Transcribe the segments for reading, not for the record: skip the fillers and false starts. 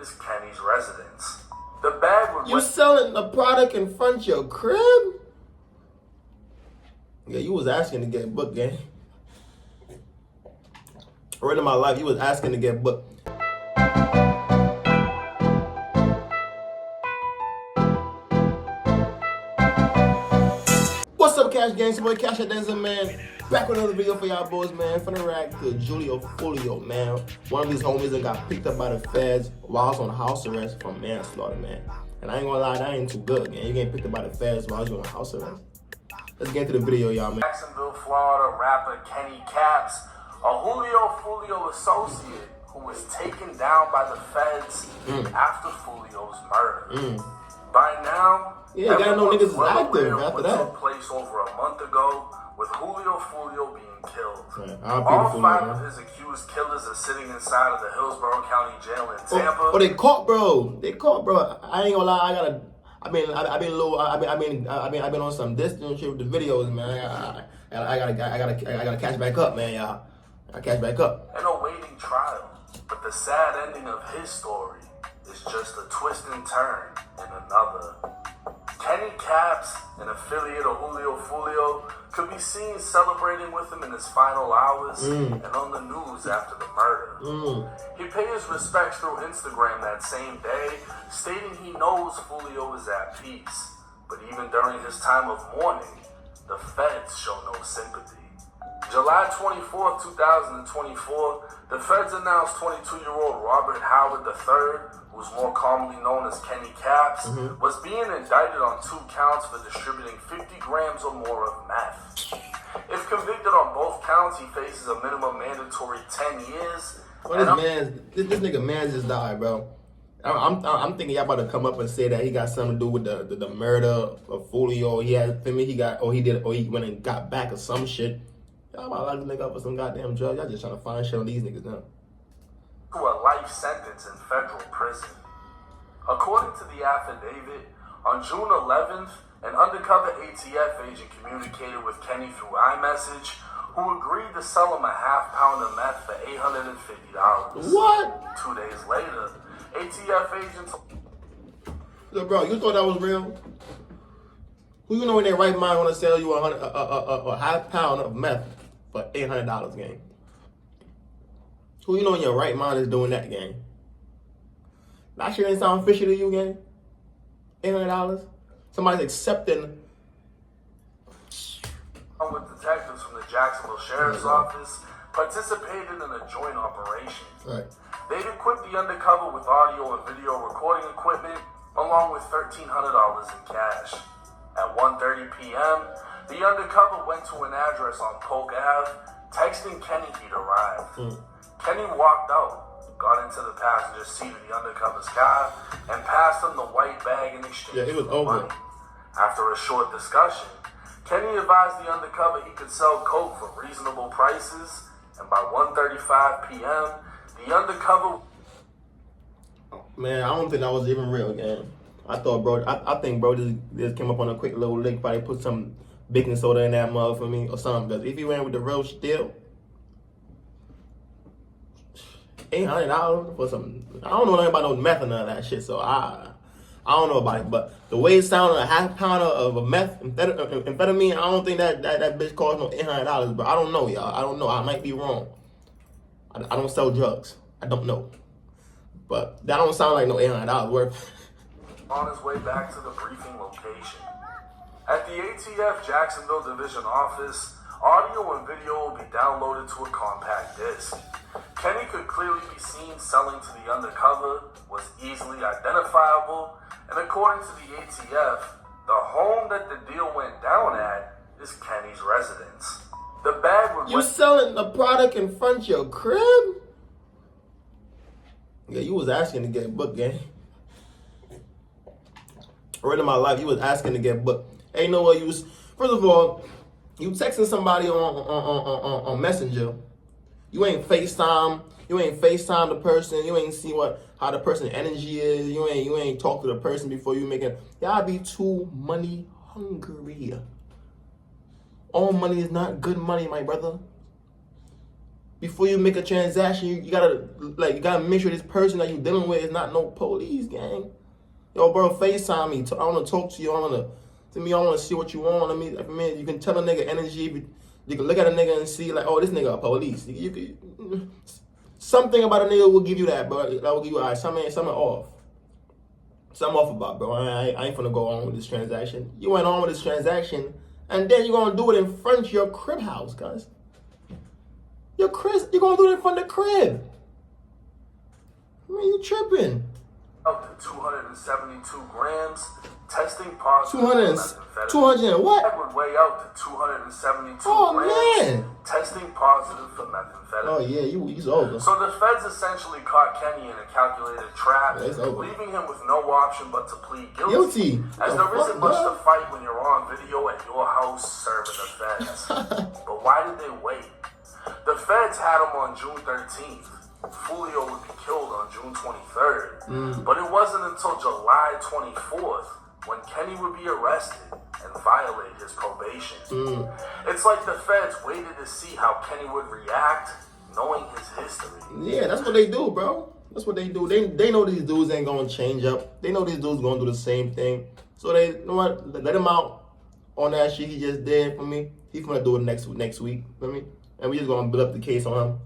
is Kenny's residence. The bag would... You selling the product in front of your crib? Yeah, you was asking to get booked, gang. Right in my life, you was asking to get booked. What's up, Cash Gang? It's your boy Cashout, man. Back with another video for y'all boys, man. Finna react to Julio Folio, man. One of these homies that got picked up by the feds while I was on house arrest for manslaughter, man. And I ain't gonna lie, that ain't too good, man. You getting picked up by the feds while you on house arrest. Let's get into the video, y'all, man. Jacksonville, Florida rapper Kenny Kapps, a Julio Folio associate who was taken down by the feds after Folio's murder. By now, yeah, you gotta know niggas is active after that. Took place over a month ago with Julio Folio being killed. Yeah, all five of his accused killers are sitting inside of the Hillsborough County Jail in Tampa. Oh, they caught, bro. They caught, bro. I ain't gonna lie. I've been on some distance shit with the videos, man. I gotta catch back up, man, y'all. I catch back up. And awaiting trial, but the sad ending of his story is just a twist and turn in another. Kenny Kapps, an affiliate of Julio Folio, could be seen celebrating with him in his final hours and on the news after the murder. He paid his respects through Instagram that same day, stating he knows Folio is at peace. But even during his time of mourning, the feds show no sympathy. July 24, 2024, the feds announced 22-year-old Robert Howard III, who's more commonly known as Kenny Kapps, was being indicted on 2 counts for distributing 50 grams or more of meth. If convicted on both counts, he faces a minimum mandatory 10 years. Well, this nigga man just died, bro. I'm thinking y'all about to come up and say that he got something to do with the murder of Folio. He went and got back or some shit. Y'all about to lock this nigga up for some goddamn drug. Y'all just trying to find shit on these niggas now. To a life sentence in federal prison. According to the affidavit, on June 11th, an undercover ATF agent communicated with Kenny through iMessage, who agreed to sell him a half pound of meth for $850. What? 2 days later, ATF agents... So, bro, you thought that was real? Who you know in their right mind want to sell you a half pound of meth for $800, gang? Who you know in your right mind is doing that, gang? That shit ain't sound fishy to you, gang? $800? Somebody's accepting. With detectives from the Jacksonville Sheriff's Office participated in a joint operation. Right. They'd equipped the undercover with audio and video recording equipment, along with $1,300 in cash. At 1:30 p.m., the undercover went to an address on Polk Ave, texting Kenny he'd arrived. Kenny walked out, got into the passenger seat of the undercover's car, and passed him the white bag in exchange for money. After a short discussion, Kenny advised the undercover he could sell coke for reasonable prices, and by 1:35 p.m., the undercover... Man, I don't think that was even real, gang. I thought, bro, I think, bro, just came up on a quick little lick, probably put some baking soda in that mug for me or something. Because if he went with the real still, $800 for some, I don't know nothing about no meth or none of that shit, so I don't know about it. But the way it sounded, a half pound of a meth amphetamine, I don't think that bitch cost no $800, bro. I don't know, y'all. I don't know. I might be wrong. I don't sell drugs. I don't know. But that don't sound like no $800 worth. On his way back to the briefing location. At the ATF Jacksonville Division office, audio and video will be downloaded to a compact disc. Kenny could clearly be seen selling to the undercover, was easily identifiable, and according to the ATF, the home that the deal went down at is Kenny's residence. The bag would... You selling the product in front of your crib? Yeah, you was asking to get booked, gang. Right in my life, you was asking to get booked. Ain't no way you was... First of all, you texting somebody on Messenger. You ain't FaceTime. You ain't FaceTime the person. You ain't see how the person's energy is. You ain't talk to the person before you make it. Y'all be too money hungry. All money is not good money, my brother. before you make a transaction, you gotta make sure this person that you're dealing with is not no police gang. Yo, bro, FaceTime me. I want to talk to you. I want to see what you want. I mean, you can tell a nigga energy. You can look at a nigga and see like, oh, this nigga a police. You could, something about a nigga will give you that, bro. That will give you something off. Something off about, bro. I ain't finna go on with this transaction. You went on with this transaction, and then you're gonna do it in front of your crib house, guys. You're gonna do it in front of the crib. I mean, you tripping. Up to 272 grams, testing positive 200 and what? That would weigh out to 272 oh, grams, man. testing positive for methamphetamine. Oh, yeah, he's over. So the feds essentially caught Kenny in a calculated trap, leaving him with no option but to plead guilty. As there isn't much to fight when you're on video at your house serving the feds. But why did they wait? The feds had him on June 13th. Fulio would be killed on June 23rd. But it wasn't until July 24th when Kenny would be arrested and violate his probation. It's like the feds waited to see how Kenny would react, knowing his history. Yeah, that's what they do, bro. That's what they do. They know these dudes ain't gonna change up. They know these dudes gonna do the same thing. So they, you know what? Let him out on that shit he just did for me. He's gonna do it next week for me. And we just gonna build up the case on him.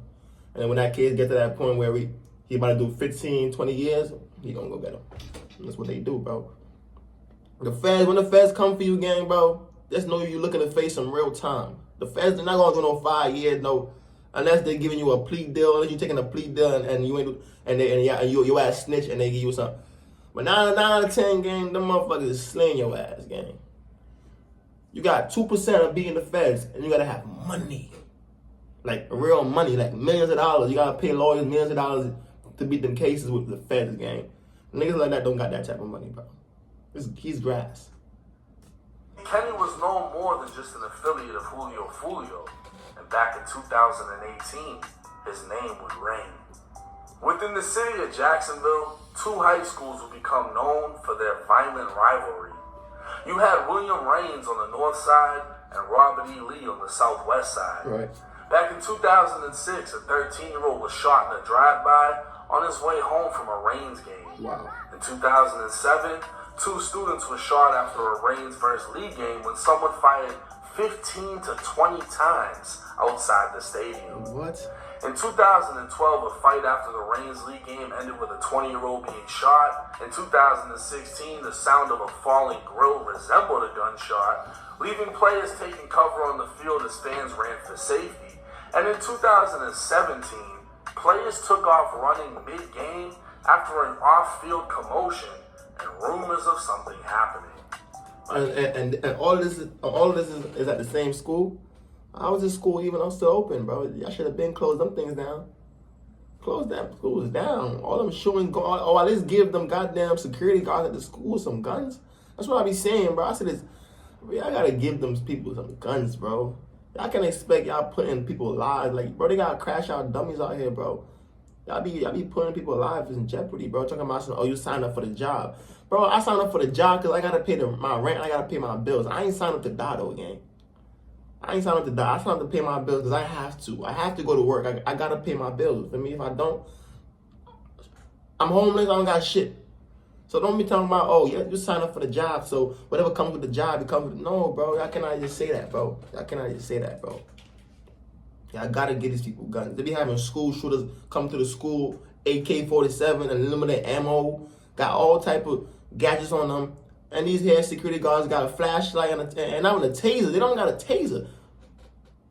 And then when that case gets to that point where he about to do 15, 20 years, he gonna go get him. That's what they do, bro. When the feds come for you, gang, bro, just know you looking to face some real time. The feds are not gonna do no 5 years, no, unless they're giving you a plea deal, unless you taking a plea deal and you ain't you ass snitch and they give you something. But 9 out of 10, gang, them motherfuckers is slaying your ass, gang. You got 2% of being the feds, and you gotta have money. Like real money, like millions of dollars. You gotta pay lawyers millions of dollars to beat them cases with the feds, gang. Niggas like that don't got that type of money, bro. He's grass. Kenny was no more than just an affiliate of Julio Fulio, and back in 2018, his name would reign. Within the city of Jacksonville, 2 high schools would become known for their violent rivalry. You had William Raines on the north side and Robert E. Lee on the southwest side. Right. Back in 2006, a 13-year-old was shot in a drive-by on his way home from a Raines game. Wow. In 2007, 2 students were shot after a Raines vs. Lee game when someone fired 15 to 20 times outside the stadium. What? In 2012, a fight after the Raines-Lee game ended with a 20-year-old being shot. In 2016, the sound of a falling grill resembled a gunshot, leaving players taking cover on the field as fans ran for safety. And in 2017, players took off running mid-game after an off-field commotion and rumors of something happening. And all this is at the same school. I was in school even though I'm still open, bro. Y'all should have been closed them things down. Close them schools down. All them shooting, or at least give them goddamn security guards at the school some guns. That's what I be saying, bro. I said this. I gotta give them people some guns, bro. Y'all can expect y'all putting people's lives, like, bro, they got crash out dummies out here, bro. Y'all be putting people's lives in jeopardy, bro. Talking about, oh, you signed up for the job. Bro, I signed up for the job because I gotta pay my rent, I gotta pay my bills. I ain't signed up to die, though, gang. I ain't signed up to die. I signed up to pay my bills because I have to. I have to go to work. I gotta pay my bills. For me, if I don't, I'm homeless, I don't got shit. So don't be talking about, oh, yeah, you sign up for the job, so whatever comes with the job, it comes with no, bro. Y'all cannot just say that, bro. Y'all cannot just say that, bro. Y'all gotta get these people guns. They be having school shooters come to the school, AK-47, unlimited ammo, got all type of gadgets on them. And these here security guards got a flashlight and not even a taser. They don't got a taser.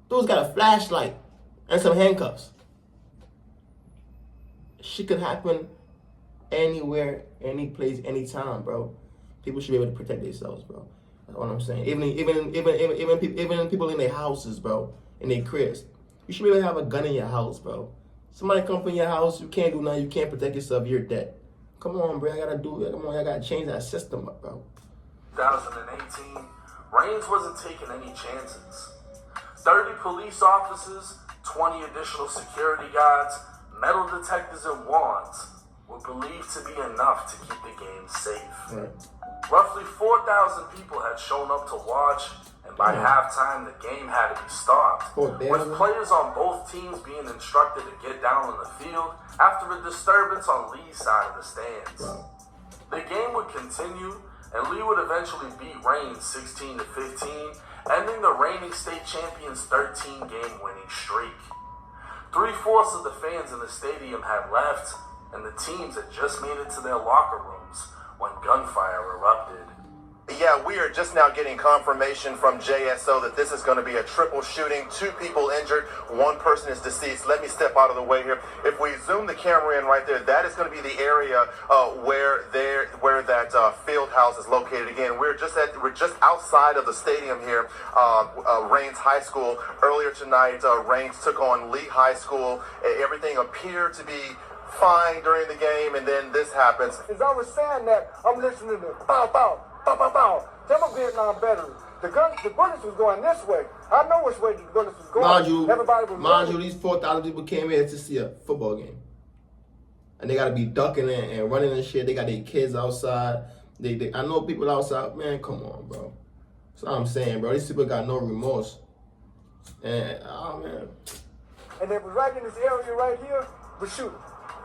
Dude's got a flashlight and some handcuffs. Shit could happen anywhere, any place, anytime, bro. People should be able to protect themselves, bro. That's what I'm saying. Even people in their houses, bro, in their cribs. You should be able to have a gun in your house, bro. Somebody come from your house, you can't do nothing, you can't protect yourself, you're dead. Come on, bro, I gotta change that system up, bro. 2018, Raines wasn't taking any chances. 30 police officers, 20 additional security guards, metal detectors, and wands were believed to be enough to keep the game safe. Right. Roughly 4,000 people had shown up to watch, and By halftime, the game had to be stopped, with players on both teams being instructed to get down on the field after a disturbance on Lee's side of the stands. Wow. The game would continue, and Lee would eventually beat Reigns 16-15, ending the reigning state champions' 13-game winning streak. 3/4 of the fans in the stadium had left, and the teams had just made it to their locker rooms when gunfire erupted. Yeah, we are just now getting confirmation from JSO that this is going to be a triple shooting. 2 people injured, 1 person is deceased. Let me step out of the way here. If we zoom the camera in right there, that is going to be the area where that field house is located. Again, we're just outside of the stadium here, Raines High School. Earlier tonight, Raines took on Lee High School. Everything appeared to be fine during the game, and then this happens. As I was saying that, I'm listening to pow, pow, pow, pow, pow. Tell my Vietnam veteran. The bullets was going this way. I know which way the bullets was going. Mind you, these 4,000 people came here to see a football game. And they got to be ducking and running and shit. They got their kids outside. I know people outside. Man, come on, bro. That's what I'm saying, bro. These people got no remorse. And, oh, man. And they was right in this area right here, was shooting.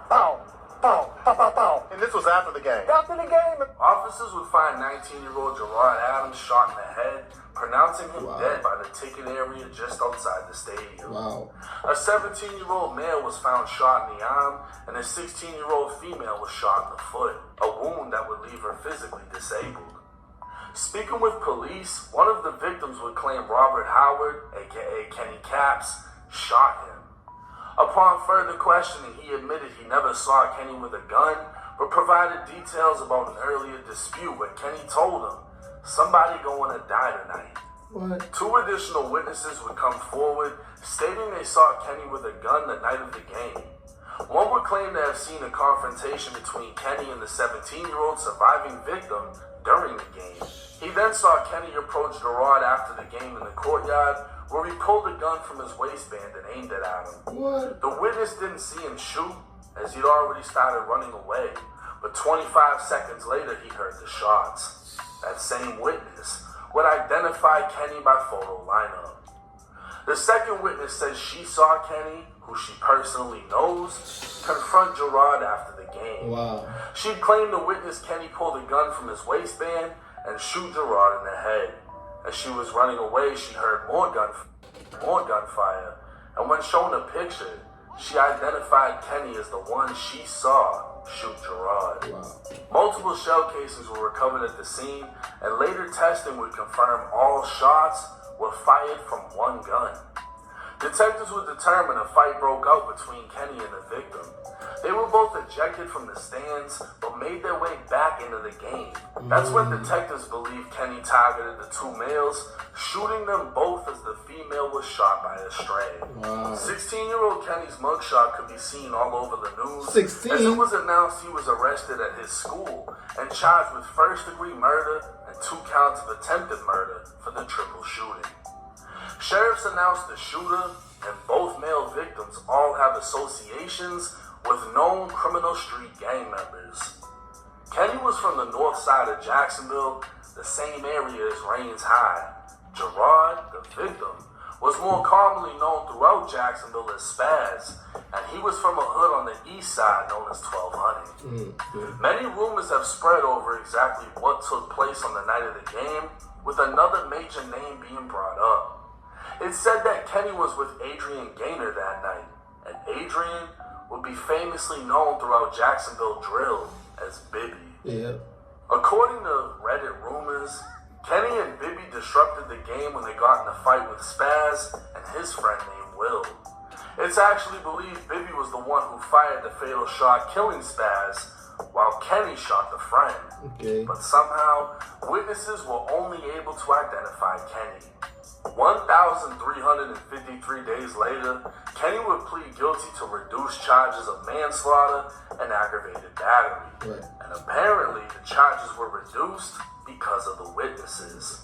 Pow, pow, pow, pow, pow. And this was after the game. After the game. Officers would find 19-year-old Gerard Adams shot in the head, pronouncing him dead by the ticket area just outside the stadium. Wow. A 17-year-old male was found shot in the arm, and a 16-year-old female was shot in the foot, a wound that would leave her physically disabled. Speaking with police, one of the victims would claim Robert Howard, aka Kenny Kapps, shot him. Upon further questioning, he admitted he never saw Kenny with a gun, but provided details about an earlier dispute where Kenny told him, "Somebody going to die tonight." What? 2 additional witnesses would come forward, stating they saw Kenny with a gun the night of the game. One would claim to have seen a confrontation between Kenny and the 17-year-old surviving victim during the game. He then saw Kenny approach Gerard after the game in the courtyard, where he pulled a gun from his waistband and aimed it at him. What? The witness didn't see him shoot, as he'd already started running away, but 25 seconds later he heard the shots. That same witness would identify Kenny by photo lineup. The second witness says she saw Kenny, who she personally knows, confront Gerard after the game. Wow. She'd claimed to witness Kenny pull the gun from his waistband and shoot Gerard in the head. As she was running away, she heard more gunfire, and when shown a picture, she identified Kenny as the one she saw shoot Gerard. Wow. Multiple shell casings were recovered at the scene, and later testing would confirm all shots were fired from one gun. Detectives would determine a fight broke out between Kenny and the victim. They were both ejected from the stands, but made their way back into the game. That's when detectives believed Kenny targeted the 2 males, shooting them both as the female was shot by a stray. Wow. 16-year-old Kenny's mugshot could be seen all over the news. 16? As it was announced he was arrested at his school and charged with first-degree murder and 2 counts of attempted murder for the triple shooting. Sheriffs announced the shooter and both male victims all have associations with known criminal street gang members. Kenny was from the north side of Jacksonville, the same area as Raines High. Gerard, the victim, was more commonly known throughout Jacksonville as Spaz, and he was from a hood on the east side known as 1200. Many rumors have spread over exactly what took place on the night of the game, with another major name being brought up. It's said that Kenny was with Adrian Gaynor that night, and Adrian would be famously known throughout Jacksonville drill as Bibby. Yeah. According to Reddit rumors, Kenny and Bibby disrupted the game when they got in a fight with Spaz and his friend named Will. It's actually believed Bibby was the one who fired the fatal shot killing Spaz, while Kenny shot the friend. Okay. But somehow, witnesses were only able to identify Kenny. 1,353 days later, Kenny would plead guilty to reduced charges of manslaughter and aggravated battery. Right. And apparently, the charges were reduced because of the witnesses.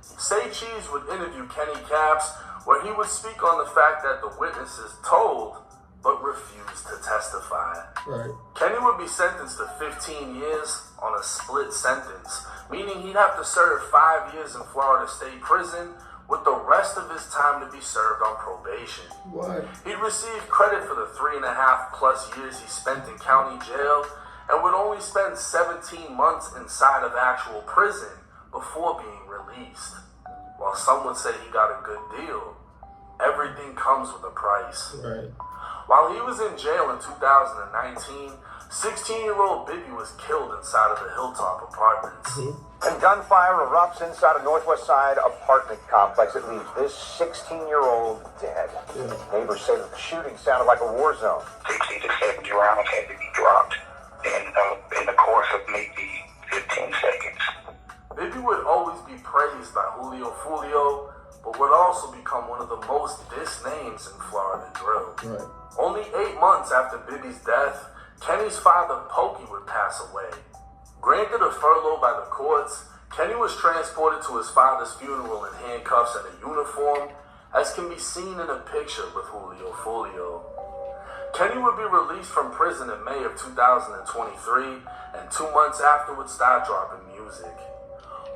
Say Cheese would interview Kenny Kapps, where he would speak on the fact that the witnesses told but refused to testify. Right. Kenny would be sentenced to 15 years on a split sentence, meaning he'd have to serve 5 years in Florida State Prison with the rest of his time to be served on probation. What? He received credit for the 3.5+ years he spent in county jail and would only spend 17 months inside of actual prison before being released. While some would say he got a good deal, everything comes with a price. Right. While he was in jail in 2019, 16-year-old Bibby was killed inside of the Hilltop Apartments. And gunfire erupts inside a Northwest Side apartment complex. It leaves this 16-year-old dead. Yeah. Neighbors say that the shooting sounded like a war zone. 60 to 70 rounds had to be dropped in the course of maybe 15 seconds. Bibby would always be praised by Julio Fulio, but would also become one of the most dissed names in Florida drill. Right. Only 8 months after Bibby's death, Kenny's father, Pokey, would pass away. Granted a furlough by the courts, Kenny was transported to his father's funeral in handcuffs and a uniform, as can be seen in a picture with Julio Fulio. Kenny would be released from prison in May of 2023, and 2 months after would start dropping music.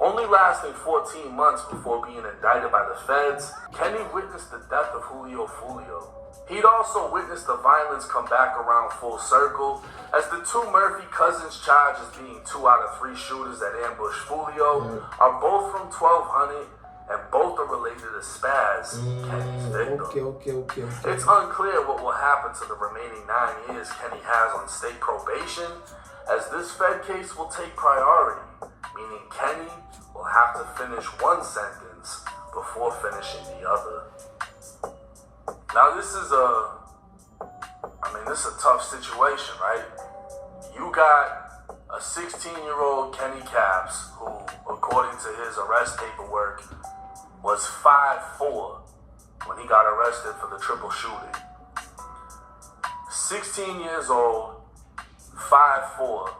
Only lasting 14 months before being indicted by the feds, Kenny witnessed the death of Julio Fulio. He'd also witnessed the violence come back around full circle, as the two Murphy cousins charged as being 2 out of 3 shooters that ambushed Fulio are both from 1200, and both are related to Spaz, Kenny's victim. Okay. It's unclear what will happen to the remaining 9 years Kenny has on state probation, as this Fed case will take priority, meaning Kenny will have to finish one sentence before finishing the other. Now this is a tough situation, right? You got a 16-year-old Kenny Kapps, who, according to his arrest paperwork, was 5'4" when he got arrested for the triple shooting. 16 years old, 5'4",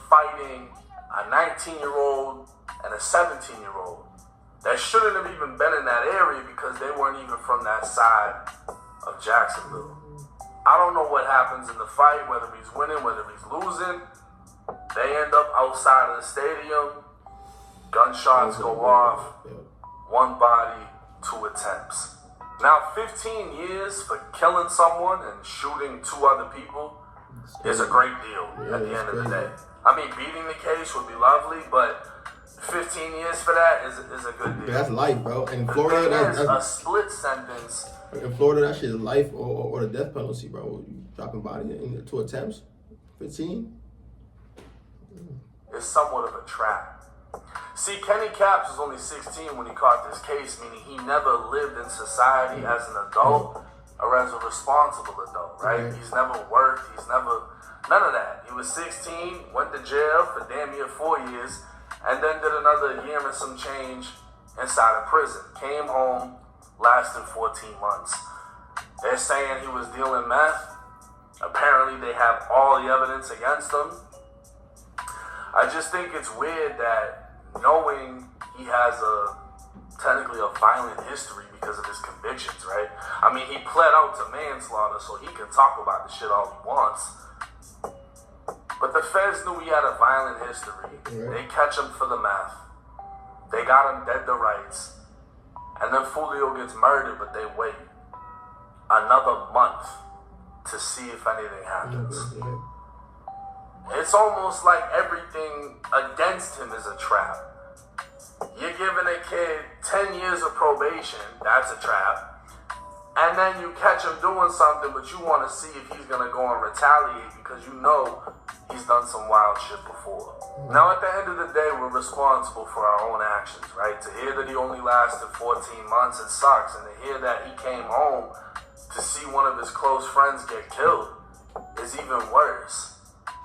fighting a 19-year-old and a 17-year-old that shouldn't have even been in that area because they weren't even from that side of Jacksonville. I don't know what happens in the fight, whether he's winning, whether he's losing. They end up outside of the stadium. Gunshots go off. 1 body, 2 attempts. Now, 15 years for killing someone and shooting 2 other people is a great deal at the end of the day. I mean, beating the case would be lovely, but 15 years for that is a good deal. Yeah, that's life, bro. In Florida, that's a split sentence. In Florida, that shit is life or the death penalty, bro. You dropping body in 2 attempts, 15. Is somewhat of a trap. See, Kenny Kapps was only 16 when he caught this case, meaning he never lived in society as an adult or as a responsible adult, right? He's never worked, none of that. He was 16, went to jail for damn near 4 years, and then did another year and some change inside of prison. Came home, lasted 14 months. They're saying he was dealing meth. Apparently they have all the evidence against him. I just think it's weird that knowing he has technically a violent history because of his convictions, right? I mean, he pled out to manslaughter, so he can talk about the shit all he wants. But the feds knew he had a violent history. They catch him for the meth. They got him dead to rights. And then Fulio gets murdered, but they wait another month to see if anything happens. It's almost like everything against him is a trap. You're giving a kid 10 years of probation, that's a trap. And then you catch him doing something, but you want to see if he's going to go and retaliate because you know he's done some wild shit before. Now, at the end of the day, we're responsible for our own actions, right? To hear that he only lasted 14 months, it sucks. And to hear that he came home to see one of his close friends get killed is even worse.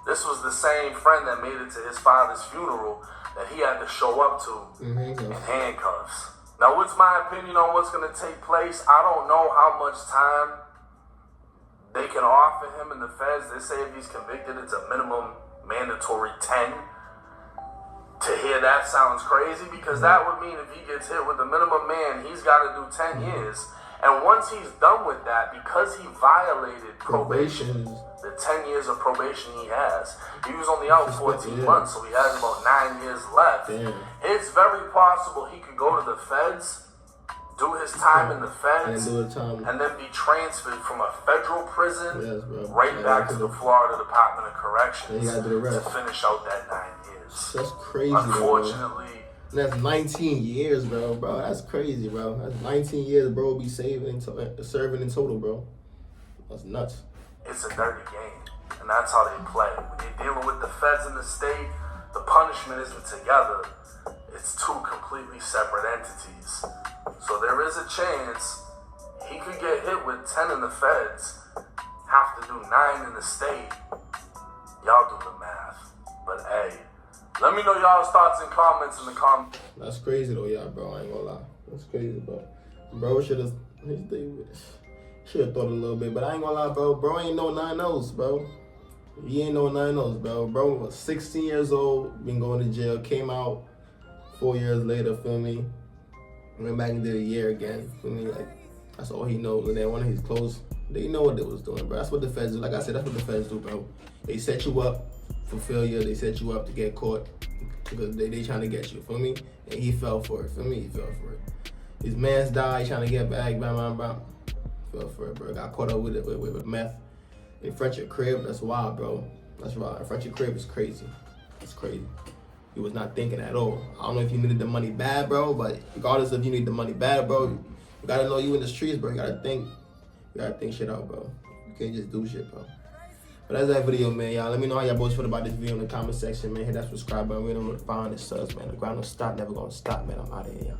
This was the same friend that made it to his father's funeral that he had to show up to in handcuffs. Now, what's my opinion on what's going to take place? I don't know how much time they can offer him in the feds. They say if he's convicted, it's a minimum mandatory 10. To hear that sounds crazy because that would mean if he gets hit with the minimum man, he's got to do 10 years. And once he's done with that, because he violated probation, the 10 years of probation he has, he was only out 14 months, so he has about 9 years left. It's very possible he could go to the feds do his time in the feds, and do the time. and then be transferred from a federal prison Yes, bro. right back to the Florida Department of Corrections You gotta do the to rest. finish out that 9 years. That's crazy, bro. Unfortunately, And that's 19 years, bro. That's crazy, bro. That's 19 years, bro. Be serving in total, bro. That's nuts. it's a dirty game, and that's how they play. When you're dealing with the feds in the state, the punishment isn't together. It's two completely separate entities. So there is a chance he could get hit with 10 in the feds, have to do 9 in the state. Y'all do the math. But hey, let me know y'all's thoughts and comments in the comments. That's crazy though, yeah, bro. I ain't gonna lie. That's crazy, bro. Bro should have thought a little bit, but I ain't gonna lie, bro. Bro ain't no 9-0s, bro. He ain't no 9-0s, bro. Bro was 16 years old, been going to jail, came out 4 years later, feel me? Went back and did a year again, feel me? Like, that's all he knows. And then one of his clothes, they know what they was doing, bro. That's what the feds do. Like I said, that's what the feds do, bro. They set you up for failure. They set you up to get caught because they trying to get you, feel me? And he fell for it, feel me? He fell for it. His man's died, trying to get back, bam. Fell for it, bro. Got caught up with it, with meth. In front of your crib, that's wild, bro. That's wild. In front of your crib is crazy. It's crazy. He was not thinking at all. I don't know if you needed the money bad, bro, but regardless if you need the money bad, bro, you gotta know you in the streets, bro. You gotta think shit out, bro. You can't just do shit, bro. But that's that video, man, y'all. Let me know how y'all boys feel about this video in the comment section, man. Hit that subscribe button. We don't know the find this subs, man. The grind don't stop, never gonna stop, man. I'm out of here, y'all.